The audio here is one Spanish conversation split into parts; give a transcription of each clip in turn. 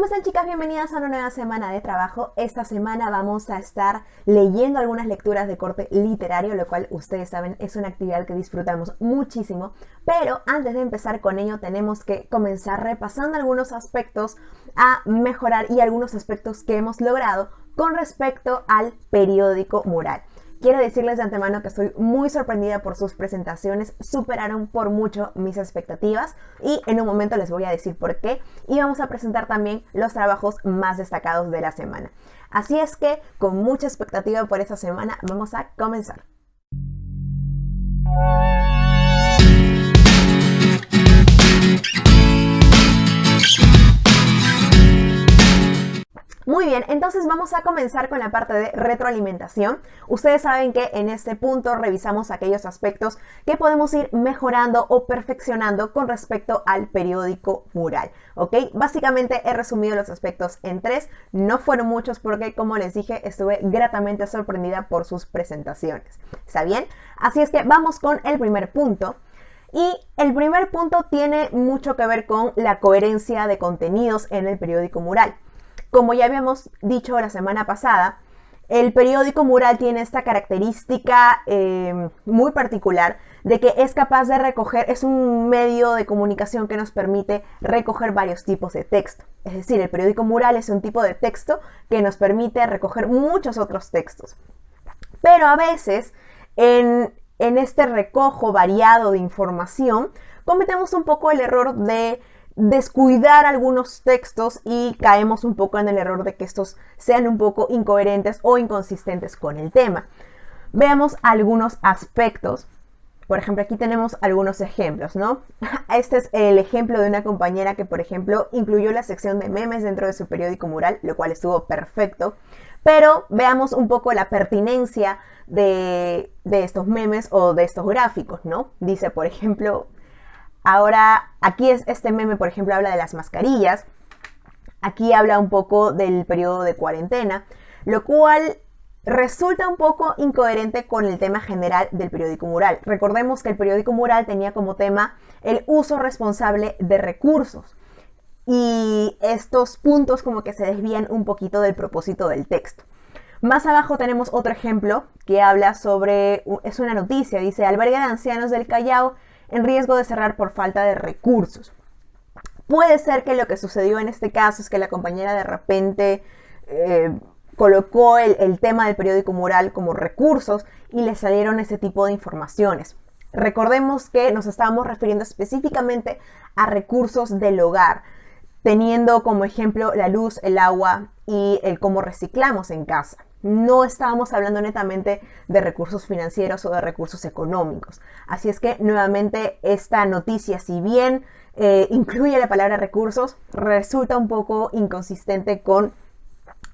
¿Cómo están, chicas? Bienvenidas a una nueva semana de trabajo. Esta semana vamos a estar leyendo algunas lecturas de corte literario, lo cual ustedes saben es una actividad que disfrutamos muchísimo. Pero antes de empezar con ello tenemos que comenzar repasando algunos aspectos a mejorar y algunos aspectos que hemos logrado con respecto al periódico mural. Quiero decirles de antemano que estoy muy sorprendida por sus presentaciones, superaron por mucho mis expectativas y en un momento les voy a decir por qué, y vamos a presentar también los trabajos más destacados de la semana. Así es que con mucha expectativa por esta semana vamos a comenzar. Muy bien, entonces vamos a comenzar con la parte de retroalimentación. Ustedes saben que en este punto revisamos aquellos aspectos que podemos ir mejorando o perfeccionando con respecto al periódico mural, ¿ok? Básicamente he resumido los aspectos en 3, no fueron muchos porque, como les dije, estuve gratamente sorprendida por sus presentaciones. ¿Está bien? Así es que vamos con el primer punto. Y el primer punto tiene mucho que ver con la coherencia de contenidos en el periódico mural. Como ya habíamos dicho la semana pasada, el periódico mural tiene esta característica muy particular de que es capaz de recoger, es un medio de comunicación que nos permite recoger varios tipos de texto. Es decir, el periódico mural es un tipo de texto que nos permite recoger muchos otros textos. Pero a veces, en este recojo variado de información, cometemos un poco el error de descuidar algunos textos y caemos un poco en el error de que estos sean un poco incoherentes o inconsistentes con el tema. Veamos algunos aspectos. Por ejemplo, aquí tenemos algunos ejemplos, ¿no? Este es el ejemplo de una compañera que, por ejemplo, incluyó la sección de memes dentro de su periódico mural, lo cual estuvo perfecto. Pero veamos un poco la pertinencia de estos memes o de estos gráficos, ¿no? Dice, por ejemplo, ahora, aquí es este meme, por ejemplo, habla de las mascarillas. Aquí habla un poco del periodo de cuarentena, lo cual resulta un poco incoherente con el tema general del periódico mural. Recordemos que el periódico mural tenía como tema el uso responsable de recursos. Y estos puntos como que se desvían un poquito del propósito del texto. Más abajo tenemos otro ejemplo que habla sobre, es una noticia, dice, albergue de ancianos del Callao en riesgo de cerrar por falta de recursos. Puede ser que lo que sucedió en este caso es que la compañera de repente colocó el tema del periódico mural como recursos y le salieron ese tipo de informaciones. Recordemos que nos estábamos refiriendo específicamente a recursos del hogar, teniendo como ejemplo la luz, el agua y el cómo reciclamos en casa. No estábamos hablando netamente de recursos financieros o de recursos económicos. Así es que nuevamente esta noticia, si bien incluye la palabra recursos, resulta un poco inconsistente con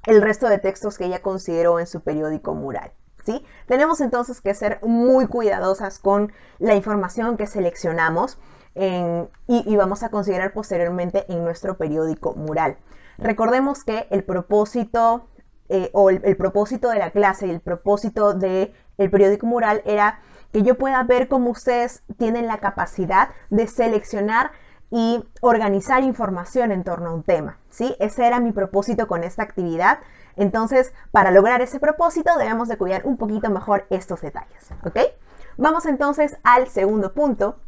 el resto de textos que ella consideró en su periódico mural, ¿sí? Tenemos entonces que ser muy cuidadosas con la información que seleccionamos y vamos a considerar posteriormente en nuestro periódico mural. Recordemos que el propósito el propósito de la clase y el propósito del periódico mural era que yo pueda ver cómo ustedes tienen la capacidad de seleccionar y organizar información en torno a un tema, ¿sí? Ese era mi propósito con esta actividad. Entonces, para lograr ese propósito debemos de cuidar un poquito mejor estos detalles, ¿ok? Vamos entonces al segundo punto.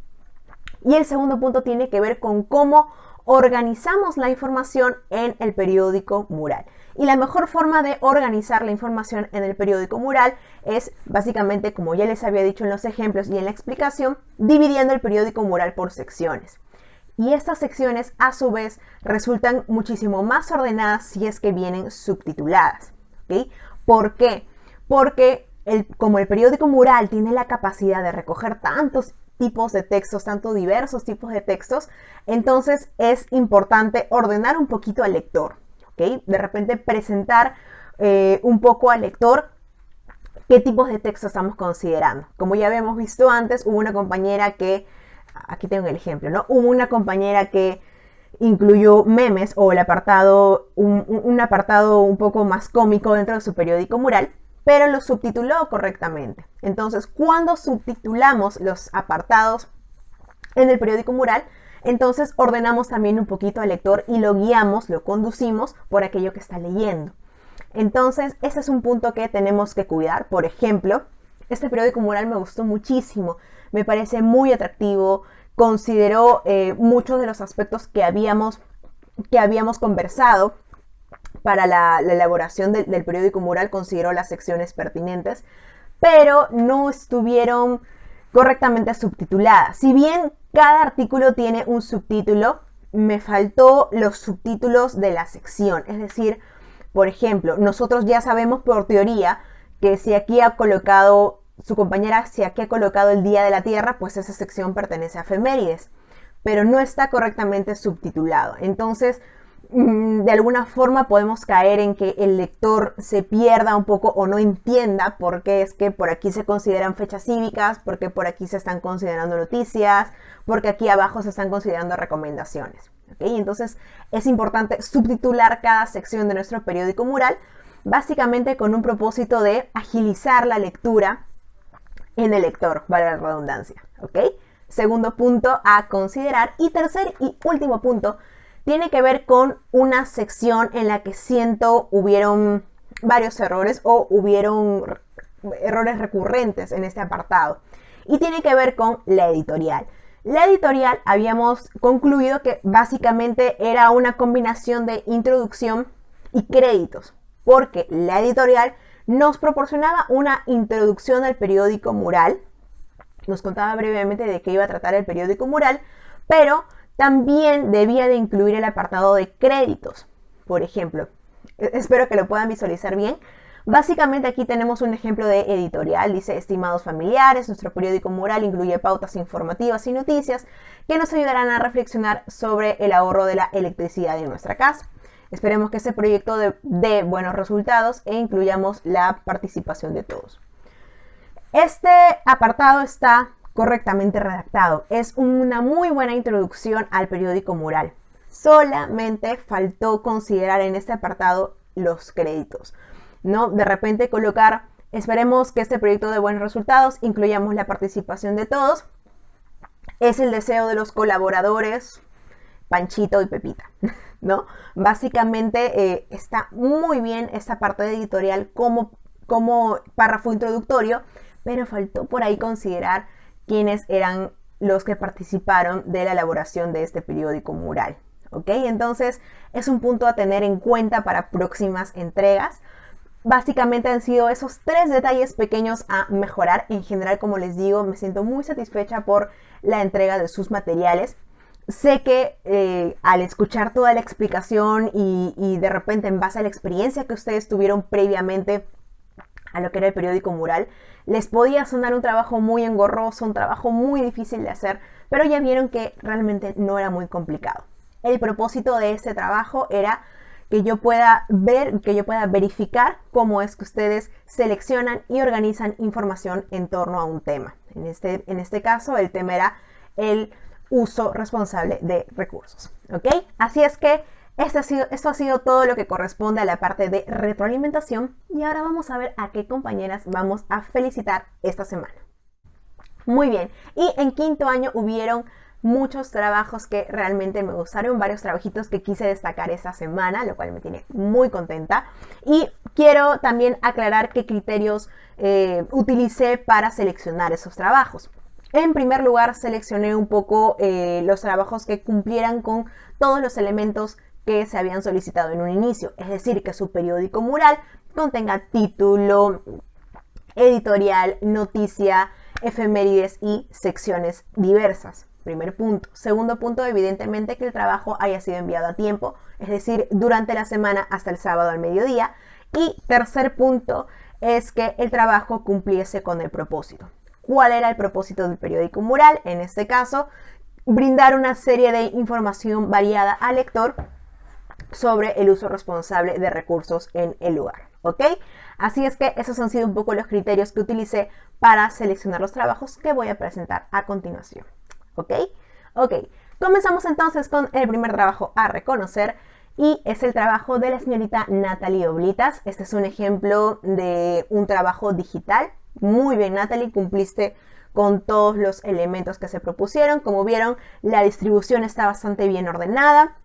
Y el segundo punto tiene que ver con cómo organizamos la información en el periódico mural. Y la mejor forma de organizar la información en el periódico mural es básicamente, como ya les había dicho en los ejemplos y en la explicación, dividiendo el periódico mural por secciones. Y estas secciones a su vez resultan muchísimo más ordenadas si es que vienen subtituladas, ¿ok? ¿Por qué? Porque como el periódico mural tiene la capacidad de recoger tantos tipos de textos, tanto diversos tipos de textos, entonces es importante ordenar un poquito al lector, ¿ok? De repente presentar un poco al lector qué tipos de texto estamos considerando. Como ya habíamos visto antes, hubo una compañera que, aquí tengo el ejemplo, ¿no? Hubo una compañera que incluyó memes o el apartado, un apartado un poco más cómico dentro de su periódico mural, pero lo subtituló correctamente. Entonces, cuando subtitulamos los apartados en el periódico mural, Entonces ordenamos también un poquito al lector y lo guiamos, lo conducimos por aquello que está leyendo. Entonces, ese es un punto que tenemos que cuidar. Por ejemplo, este periódico mural me gustó muchísimo, me parece muy atractivo, consideró muchos de los aspectos que habíamos conversado para la elaboración del periódico mural, consideró las secciones pertinentes, pero no estuvieron correctamente subtituladas. Si bien cada artículo tiene un subtítulo, me faltó los subtítulos de la sección. Es decir, por ejemplo, nosotros ya sabemos por teoría que si aquí ha colocado su compañera, si aquí ha colocado el Día de la Tierra, pues esa sección pertenece a efemérides, pero no está correctamente subtitulado. Entonces, de alguna forma podemos caer en que el lector se pierda un poco o no entienda por qué es que por aquí se consideran fechas cívicas, por qué por aquí se están considerando noticias, porque aquí abajo se están considerando recomendaciones. ¿Okay? Entonces es importante subtitular cada sección de nuestro periódico mural, básicamente con un propósito de agilizar la lectura en el lector, vale la redundancia. ¿Okay? Segundo punto a considerar. Y tercer y último punto tiene que ver con una sección en la que siento hubieron varios errores o hubieron errores recurrentes en este apartado. Y tiene que ver con la editorial. La editorial habíamos concluido que básicamente era una combinación de introducción y créditos, porque la editorial nos proporcionaba una introducción al periódico mural, nos contaba brevemente de qué iba a tratar el periódico mural, pero también debía de incluir el apartado de créditos. Por ejemplo, espero que lo puedan visualizar bien. Básicamente aquí tenemos un ejemplo de editorial. Dice: estimados familiares, nuestro periódico mural incluye pautas informativas y noticias que nos ayudarán a reflexionar sobre el ahorro de la electricidad en nuestra casa. Esperemos que este proyecto dé buenos resultados e incluyamos la participación de todos. Este apartado está correctamente redactado. Es una muy buena introducción al periódico mural. Solamente faltó considerar en este apartado los créditos, ¿no? De repente colocar: esperemos que este proyecto dé buenos resultados, incluyamos la participación de todos. Es el deseo de los colaboradores Panchito y Pepita, ¿no? Básicamente está muy bien esta parte de editorial como párrafo introductorio, pero faltó por ahí considerar quiénes eran los que participaron de la elaboración de este periódico mural. ¿Ok? Entonces es un punto a tener en cuenta para próximas entregas. Básicamente han sido esos 3 detalles pequeños a mejorar. En general, como les digo, me siento muy satisfecha por la entrega de sus materiales. Sé que al escuchar toda la explicación y de repente en base a la experiencia que ustedes tuvieron previamente a lo que era el periódico mural, les podía sonar un trabajo muy engorroso, un trabajo muy difícil de hacer, pero ya vieron que realmente no era muy complicado. El propósito de este trabajo era que yo pueda ver, que yo pueda verificar cómo es que ustedes seleccionan y organizan información en torno a un tema. En este caso, el tema era el uso responsable de recursos. ¿Ok? Así es que esto ha sido todo lo que corresponde a la parte de retroalimentación, y ahora vamos a ver a qué compañeras vamos a felicitar esta semana. Muy bien, y en quinto año hubieron muchos trabajos que realmente me gustaron, varios trabajitos que quise destacar esta semana, lo cual me tiene muy contenta. Y quiero también aclarar qué criterios utilicé para seleccionar esos trabajos. En primer lugar, seleccioné un poco los trabajos que cumplieran con todos los elementos que se habían solicitado en un inicio, es decir, que su periódico mural contenga título, editorial, noticia, efemérides y secciones diversas. Primer punto. Segundo punto, evidentemente que el trabajo haya sido enviado a tiempo, es decir, durante la semana hasta el sábado al mediodía. Y tercer punto es que el trabajo cumpliese con el propósito. ¿Cuál era el propósito del periódico mural? En este caso, brindar una serie de información variada al lector sobre el uso responsable de recursos en el lugar. ¿Ok? Así es que esos han sido un poco los criterios que utilicé para seleccionar los trabajos que voy a presentar a continuación. ¿Ok? Ok. Comenzamos entonces con el primer trabajo a reconocer, y es el trabajo de la señorita Natalie Oblitas. Este es un ejemplo de un trabajo digital. Muy bien, Natalie, cumpliste con todos los elementos que se propusieron. Como vieron, la distribución está bastante bien ordenada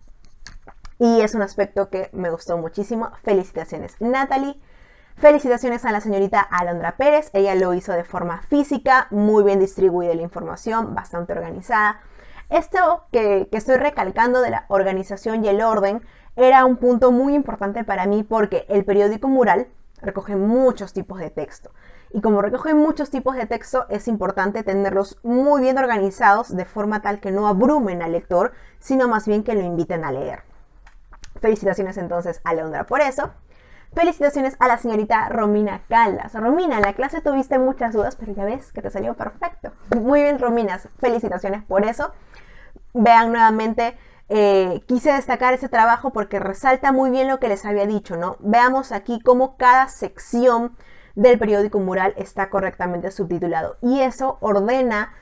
y es un aspecto que me gustó muchísimo. Felicitaciones, Natalie. Felicitaciones a la señorita Alondra Pérez. Ella lo hizo de forma física, muy bien distribuida la información, bastante organizada. Esto que estoy recalcando de la organización y el orden era un punto muy importante para mí porque el periódico mural recoge muchos tipos de texto. Y como recoge muchos tipos de texto, es importante tenerlos muy bien organizados de forma tal que no abrumen al lector, sino más bien que lo inviten a leer. Felicitaciones entonces a Alondra por eso. Felicitaciones a la señorita Romina Caldas. Romina, en la clase tuviste muchas dudas, pero ya ves que te salió perfecto. Muy bien, Romina. Felicitaciones por eso. Vean nuevamente, quise destacar ese trabajo porque resalta muy bien lo que les había dicho, ¿no? Veamos aquí cómo cada sección del periódico mural está correctamente subtitulado. Y eso ordena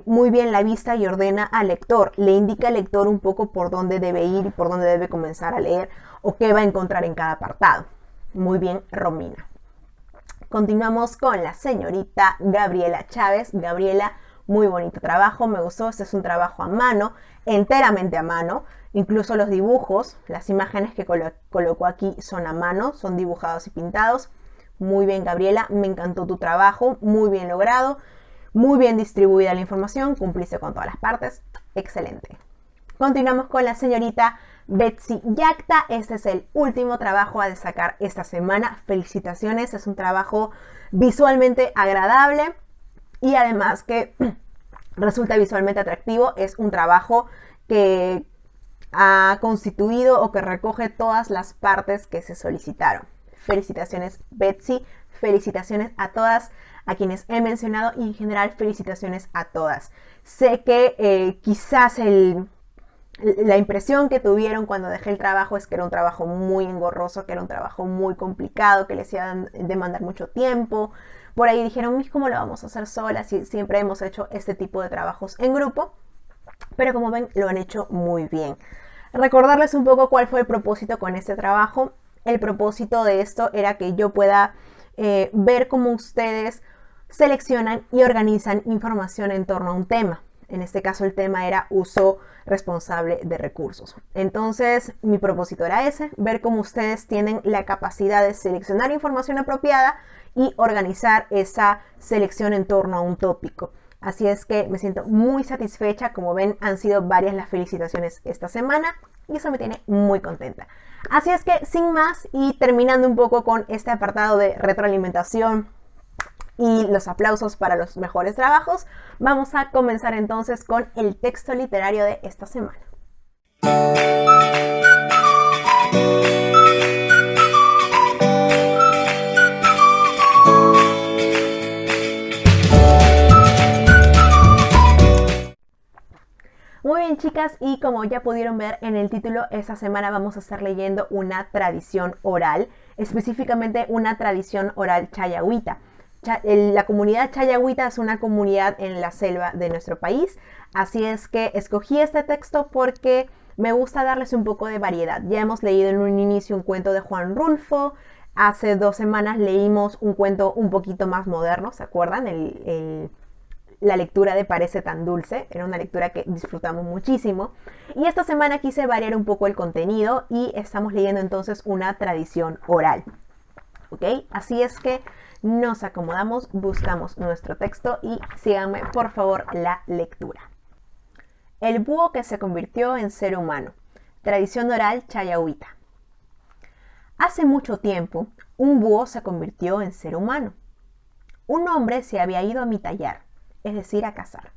muy bien la vista y ordena al lector. Le indica al lector un poco por dónde debe ir y por dónde debe comenzar a leer o qué va a encontrar en cada apartado. Muy bien, Romina. Continuamos con la señorita Gabriela Chávez. Gabriela, muy bonito trabajo, me gustó. Este es un trabajo a mano, enteramente a mano. Incluso los dibujos, las imágenes que colocó aquí son a mano, son dibujados y pintados. Muy bien, Gabriela, me encantó tu trabajo, muy bien logrado, muy bien distribuida la información, cumpliste con todas las partes, excelente. Continuamos con la señorita Betsy Yacta. Este es el último trabajo a destacar esta semana. Felicitaciones, es un trabajo visualmente agradable y además que resulta visualmente atractivo. Es un trabajo que ha constituido o que recoge todas las partes que se solicitaron. Felicitaciones, Betsy. Felicitaciones a todas a quienes he mencionado y en general felicitaciones a todas. Sé que quizás la impresión que tuvieron cuando dejé el trabajo es que era un trabajo muy engorroso, que era un trabajo muy complicado, que les iba a demandar mucho tiempo. Por ahí dijeron, ¿cómo lo vamos a hacer solas? Si siempre hemos hecho este tipo de trabajos en grupo. Pero como ven, lo han hecho muy bien. Recordarles un poco cuál fue el propósito con este trabajo. El propósito de esto era que yo pueda ver cómo ustedes seleccionan y organizan información en torno a un tema. En este caso el tema era uso responsable de recursos. Entonces mi propósito era ese, ver cómo ustedes tienen la capacidad de seleccionar información apropiada y organizar esa selección en torno a un tópico. Así es que me siento muy satisfecha. Como ven, han sido varias las felicitaciones esta semana y eso me tiene muy contenta. Así es que sin más y terminando un poco con este apartado de retroalimentación y los aplausos para los mejores trabajos, vamos a comenzar entonces con el texto literario de esta semana. Muy bien, chicas, y como ya pudieron ver en el título, esta semana vamos a estar leyendo una tradición oral, específicamente una tradición oral chayahuita. La comunidad chayahuita es una comunidad en la selva de nuestro país, así es que escogí este texto porque me gusta darles un poco de variedad. Ya hemos leído en un inicio un cuento de Juan Rulfo, hace 2 semanas leímos un cuento un poquito más moderno, ¿se acuerdan? La lectura de Parece tan dulce, era una lectura que disfrutamos muchísimo. Y esta semana quise variar un poco el contenido y estamos leyendo entonces una tradición oral. ¿Ok? Así es que nos acomodamos, buscamos nuestro texto y síganme por favor la lectura. El búho que se convirtió en ser humano. Tradición oral chayahuita. Hace mucho tiempo, un búho se convirtió en ser humano. Un hombre se había ido a mitallar, es decir, a cazar,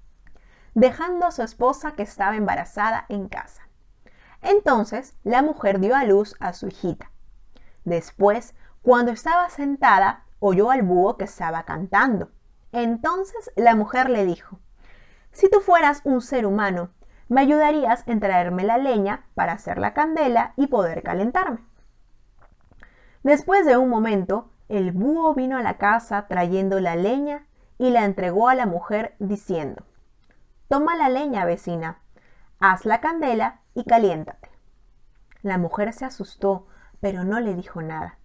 dejando a su esposa que estaba embarazada en casa. Entonces, la mujer dio a luz a su hijita. Después, cuando estaba sentada, oyó al búho que estaba cantando. Entonces la mujer le dijo: si tú fueras un ser humano, me ayudarías en traerme la leña para hacer la candela y poder calentarme. Después de un momento, el búho vino a la casa trayendo la leña y la entregó a la mujer diciendo: toma la leña, vecina, haz la candela y caliéntate. La mujer se asustó, pero no le dijo nada.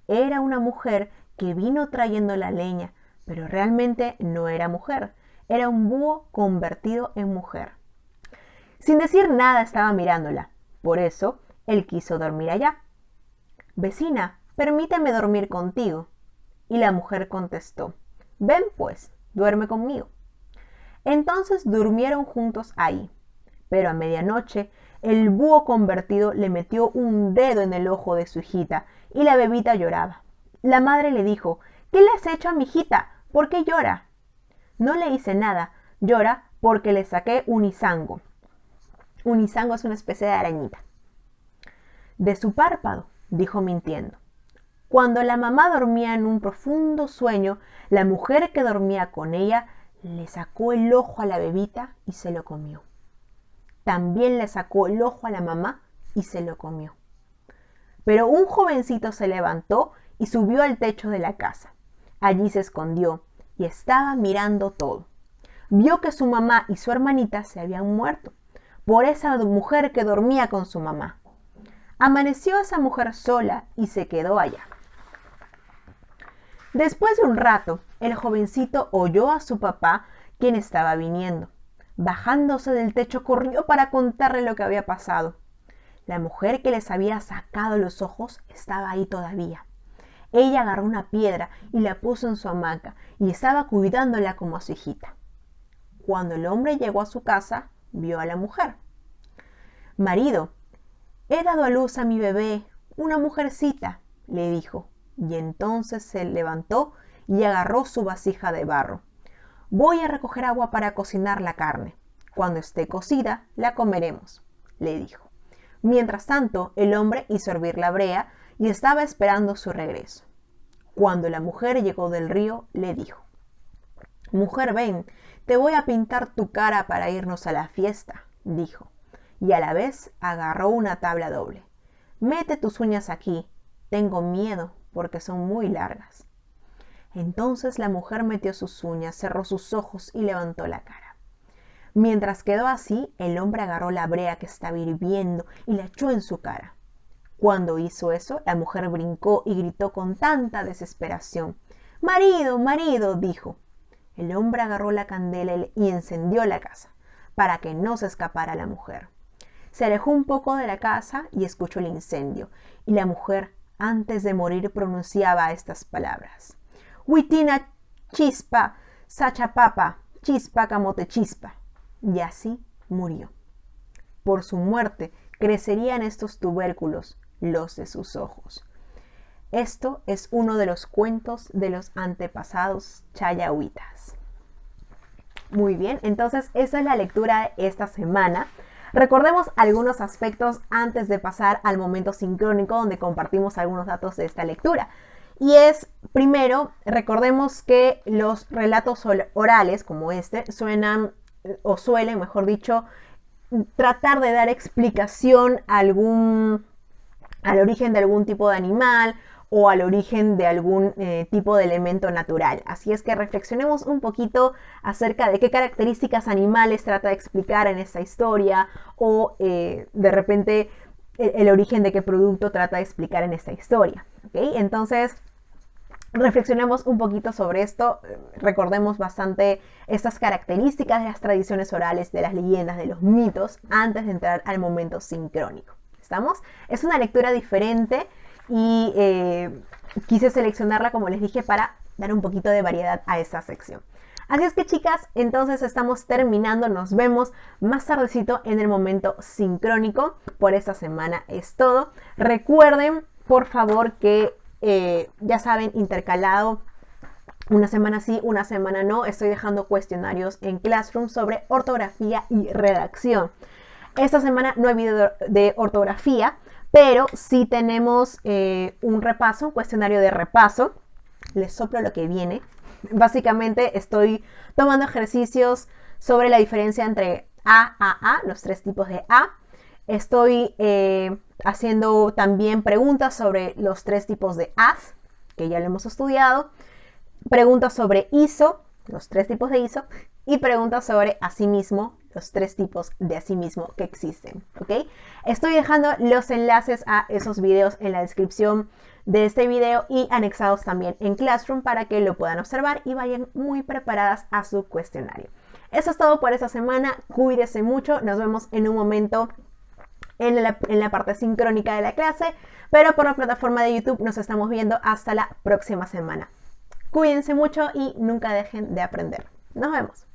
Era una mujer que vino trayendo la leña, pero realmente no era mujer, era un búho convertido en mujer. Sin decir nada estaba mirándola, por eso él quiso dormir allá. Vecina, permíteme dormir contigo. Y la mujer contestó, ven pues, duerme conmigo. Entonces durmieron juntos ahí, pero a medianoche el búho convertido le metió un dedo en el ojo de su hijita y la bebita lloraba. La madre le dijo, ¿qué le has hecho a mi hijita? ¿Por qué llora? No le hice nada, llora porque le saqué un izango. Un izango es una especie de arañita. De su párpado, dijo mintiendo. Cuando la mamá dormía en un profundo sueño, la mujer que dormía con ella le sacó el ojo a la bebita y se lo comió. También le sacó el ojo a la mamá y se lo comió. Pero un jovencito se levantó y subió al techo de la casa. Allí se escondió y estaba mirando todo. Vio que su mamá y su hermanita se habían muerto por esa mujer que dormía con su mamá. Amaneció esa mujer sola y se quedó allá. Después de un rato, el jovencito oyó a su papá, quien estaba viniendo. Bajándose del techo, corrió para contarle lo que había pasado. La mujer que les había sacado los ojos estaba ahí todavía. Ella agarró una piedra y la puso en su hamaca y estaba cuidándola como a su hijita. Cuando el hombre llegó a su casa, vio a la mujer. Marido, he dado a luz a mi bebé, una mujercita, le dijo. Y entonces se levantó y agarró su vasija de barro. Voy a recoger agua para cocinar la carne. Cuando esté cocida, la comeremos, le dijo. Mientras tanto, el hombre hizo hervir la brea y estaba esperando su regreso. Cuando la mujer llegó del río, le dijo, mujer, ven, te voy a pintar tu cara para irnos a la fiesta, dijo. Y a la vez agarró una tabla doble. Mete tus uñas aquí, tengo miedo porque son muy largas. Entonces la mujer metió sus uñas, cerró sus ojos y levantó la cara. Mientras quedó así, el hombre agarró la brea que estaba hirviendo y la echó en su cara. Cuando hizo eso, la mujer brincó y gritó con tanta desesperación. «¡Marido, marido!», dijo. El hombre agarró la candela y encendió la casa, para que no se escapara la mujer. Se alejó un poco de la casa y escuchó el incendio, y la mujer, antes de morir, pronunciaba estas palabras. «Huitina chispa, sachapapa, chispa camote chispa». Y así murió. Por su muerte crecerían estos tubérculos, los de sus ojos. Esto es uno de los cuentos de los antepasados chayahuitas. Muy bien, entonces esa es la lectura de esta semana. Recordemos algunos aspectos antes de pasar al momento sincrónico donde compartimos algunos datos de esta lectura. Y es, primero, recordemos que los relatos orales como este suelen, mejor dicho, tratar de dar explicación al origen de algún tipo de animal o al origen de algún tipo de elemento natural. Así es que reflexionemos un poquito acerca de qué características animales trata de explicar en esta historia o de repente el origen de qué producto trata de explicar en esta historia. ¿Okay? Entonces, reflexionemos un poquito sobre esto, recordemos bastante estas características de las tradiciones orales, de las leyendas, de los mitos, antes de entrar al momento sincrónico. ¿Estamos? Es una lectura diferente y quise seleccionarla, como les dije, para dar un poquito de variedad a esta sección. Así es que, chicas, entonces estamos terminando. Nos vemos más tardecito en el momento sincrónico. Por esta semana es todo. Recuerden, por favor, que ya saben, intercalado, una semana sí, una semana no, estoy dejando cuestionarios en Classroom sobre ortografía y redacción. Esta semana no hay video de ortografía, pero sí tenemos un repaso, un cuestionario de repaso. Les soplo lo que viene. Básicamente estoy tomando ejercicios sobre la diferencia entre A, los tres tipos de A. Estoy haciendo también preguntas sobre los tres tipos de AS, que ya lo hemos estudiado. Preguntas sobre ISO, los tres tipos de ISO. y preguntas sobre asimismo, los 3 tipos de asimismo que existen, ¿ok? Estoy dejando los enlaces a esos videos en la descripción de este video y anexados también en Classroom para que lo puedan observar y vayan muy preparadas a su cuestionario. Eso es todo por esta semana. Cuídense mucho. Nos vemos en un momento en la parte sincrónica de la clase, pero por la plataforma de YouTube nos estamos viendo hasta la próxima semana. Cuídense mucho y nunca dejen de aprender. Nos vemos.